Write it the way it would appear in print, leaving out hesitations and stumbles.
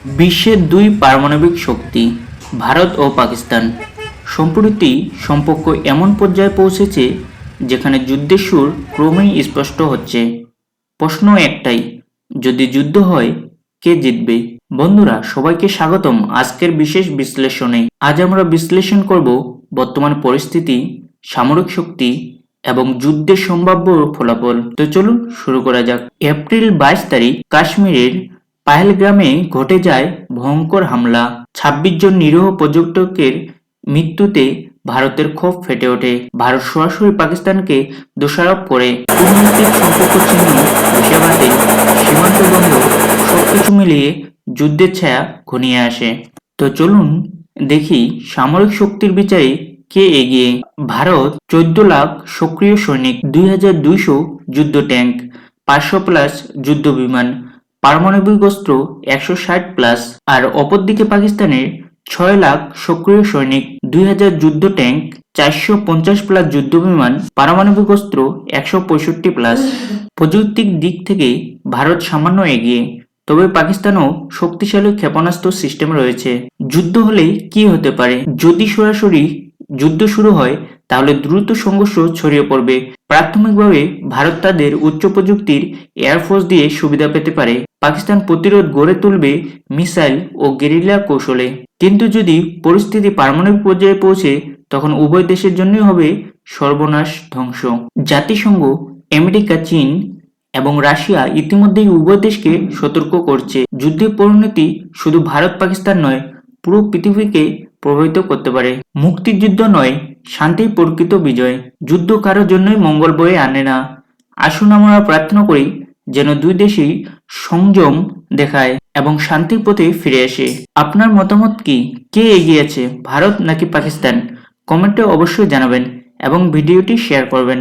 বিশ্বের দুই পারমাণবিক শক্তি ভারত ও পাকিস্তান সম্প্রতি সম্পর্ক এমন পর্যায়ে পৌঁছেছে যেখানে যুদ্ধের সুর ক্রমেই স্পষ্ট হচ্ছে। প্রশ্ন একটাই, যদি যুদ্ধ হয় কে জিতবে? বন্ধুরা, সবাইকে স্বাগতম আজকের বিশেষ বিশ্লেষণে। আজ আমরা বিশ্লেষণ করব বর্তমান পরিস্থিতি, সামরিক শক্তি এবং যুদ্ধের সম্ভাব্য ফলাফল। তো চলুন শুরু করা যাক। এপ্রিল 22 তারিখ কাশ্মীরের পাহেলগ্রামে ঘটে যায় ভয়ঙ্কর হামলা। 26 জন নিরীহ পর্যটকের মৃত্যুতে ভারতের ক্ষোভ ফেটে ওঠে। ভারত সরাসরি পাকিস্তানকে দোষারোপ করে। কূটনৈতিক সম্পর্ক ছিন্ন, হিসাবাতে সীমান্ত বন্ধ, সবকিছু মিলিয়ে যুদ্ধের ছায়া ঘনিয়ে আসে। তো চলুন দেখি সামরিক শক্তির বিচারে কে এগিয়ে। ভারত 14 লাখ সক্রিয় সৈনিক, 2200 যুদ্ধ ট্যাঙ্ক, 500 প্লাস যুদ্ধ বিমান, পারমাণবিক অস্ত্র 160 প্লাস। আর অপরদিকে পাকিস্তানের 6 লাখ সক্রিয় সৈনিক, 2000 যুদ্ধ ট্যাঙ্ক, 450 প্লাস যুদ্ধ বিমান, পারমাণবিক অস্ত্র 165 প্লাস। প্রযুক্তির দিক থেকে ভারত সামান্য এগিয়ে, তবে পাকিস্তানও শক্তিশালী ক্ষেপণাস্ত্র সিস্টেম রয়েছে। যুদ্ধ হলে কি হতে পারে? যদি সরাসরি যুদ্ধ শুরু হয় তাহলে দ্রুত সংঘর্ষ ছড়িয়ে পড়বে। প্রাথমিকভাবে ভারত তাদের উচ্চ প্রযুক্তির এয়ারফোর্স দিয়ে সুবিধা পেতে পারে। পাকিস্তান প্রতিরোধ গড়ে তুলবে মিসাইল ও গেরিলা কৌশলে। কিন্তু যদি পরিস্থিতি পারমাণবিক পর্যায়ে পৌঁছে তখন উভয় দেশের জন্যই হবে সর্বনাশ, ধ্বংস। জাতিসংঘ, আমেরিকা, চীন এবং রাশিয়া ইতিমধ্যেই উভয় দেশকে সতর্ক করছে। যুদ্ধের পরিণতি শুধু ভারত পাকিস্তান নয়, পুরো পৃথিবীকে প্রভাবিত করতে পারে। মুক্তির যুদ্ধ নয়, শান্তির প্রকৃত বিজয়। যুদ্ধ কারোর জন্যই মঙ্গল বয়ে আনে না। আসুন আমরা প্রার্থনা করি যেন দুই দেশই সংযম দেখায় এবং শান্তির পথে ফিরে আসে। আপনার মতামত কি? কে এগিয়ে আছে, ভারত নাকি পাকিস্তান? কমেন্টে অবশ্যই জানাবেন এবং ভিডিওটি শেয়ার করবেন।